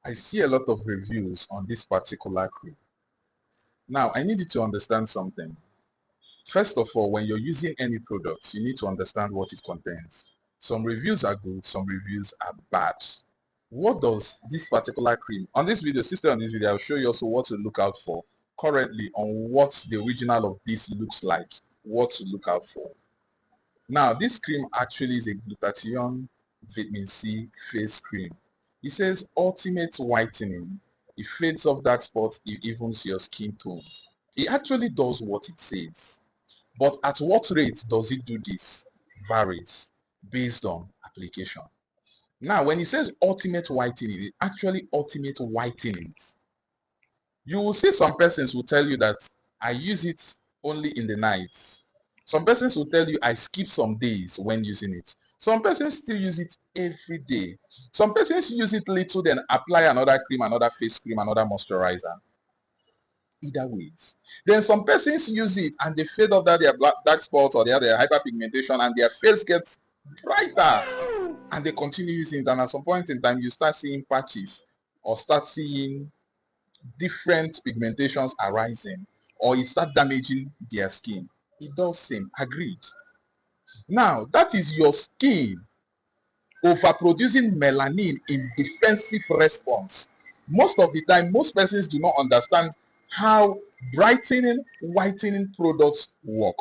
I see a lot of reviews on this particular cream. Now, I need you to understand something. First of all, when you're using any product, you need to understand what it contains. Some reviews are good, some reviews are bad. What does this particular cream, on this video, sister, on this video, I'll show you also what to look out for currently on what the original of this looks like, what to look out for. Now, this cream actually is a glutathione vitamin C face cream. It says ultimate whitening. It fades off dark spots, it evens your skin tone. It actually does what it says. But at what rate does it do this? Varies based on application. Now, when it says ultimate whitening, it actually ultimate whitenings. You will see some persons will tell you that I use it only in the nights. Some persons will tell you I skip some days when using it. Some persons still use it every day. Some persons use it little, then apply another cream, another face cream, another moisturizer. Either ways. Then some persons use it and they fade off that their dark spots or their hyperpigmentation and their face gets brighter. And they continue using it. And at some point in time, you start seeing patches or start seeing different pigmentations arising, or it start damaging their skin. It does same. Agreed. Now, that is your skin overproducing melanin in defensive response. Most of the time, most persons do not understand how brightening, whitening products work.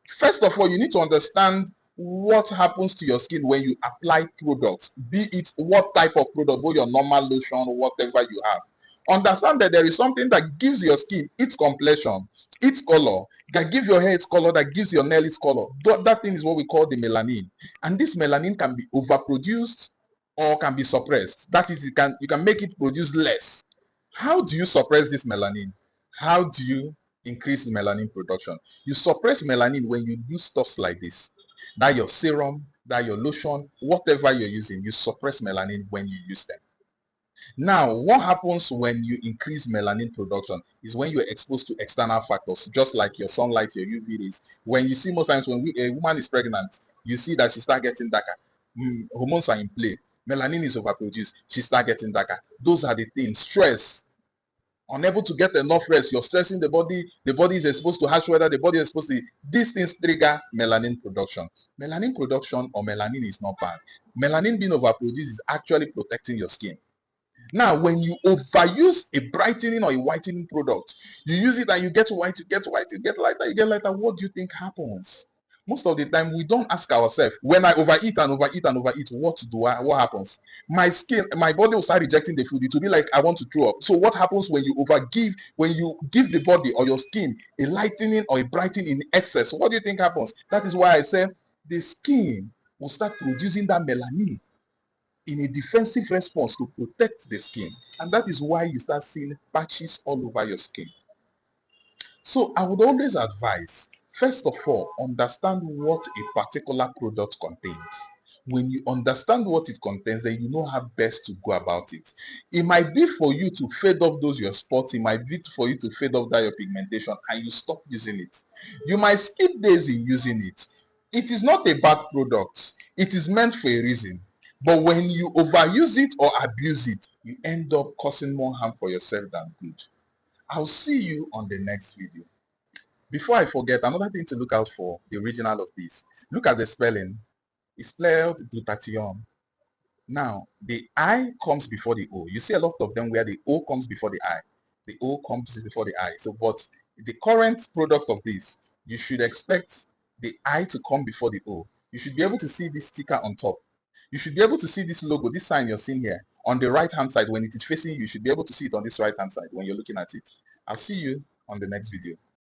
First of all, you need to understand what happens to your skin when you apply products, be it what type of product, both your normal lotion or whatever you have. Understand that there is something that gives your skin its complexion, its color, that gives your hair its color, that gives your nail its color. That thing is what we call the melanin. And this melanin can be overproduced or can be suppressed. That is, you can make it produce less. How do you suppress this melanin? How do you increase melanin production? You suppress melanin when you use stuffs like this. That your serum, that your lotion, whatever you're using, you suppress melanin when you use them. Now, what happens when you increase melanin production is when you're exposed to external factors, just like your sunlight, your UV rays. When you see most times when a woman is pregnant, you see that she starts getting darker. Hormones are in play. Melanin is overproduced. She starts getting darker. Those are the things. Stress. Unable to get enough rest. You're stressing the body. The body is exposed to harsh weather. The body is exposed to... These things trigger melanin production. Melanin production or melanin is not bad. Melanin being overproduced is actually protecting your skin. Now, when you overuse a brightening or a whitening product, you use it and you get white, you get white, you get lighter, you get lighter. What do you think happens? Most of the time, we don't ask ourselves, when I overeat and overeat and overeat, what happens? My skin, my body will start rejecting the food. It will be like I want to throw up. So what happens when you overgive, when you give the body or your skin a lightening or a brightening in excess? What do you think happens? That is why I say the skin will start producing that melanin in a defensive response to protect the skin. And that is why you start seeing patches all over your skin. So I would always advise, first of all, understand what a particular product contains. When you understand what it contains, then you know how best to go about it. It might be for you to fade off those your spots. It might be for you to fade off that your pigmentation and you stop using it. You might skip days in using it. It is not a bad product. It is meant for a reason. But when you overuse it or abuse it, you end up causing more harm for yourself than good. I'll see you on the next video. Before I forget, another thing to look out for, the original of this. Look at the spelling. It's spelled glutathione. Now, the I comes before the O. You see a lot of them where the O comes before the I. The O comes before the I. So, but the current product of this, you should expect the I to come before the O. You should be able to see this sticker on top. You should be able to see this logo, this sign you're seeing here on the right hand side. When it is facing you, you should be able to see it on this right hand side when you're looking at it. I'll see you on the next video.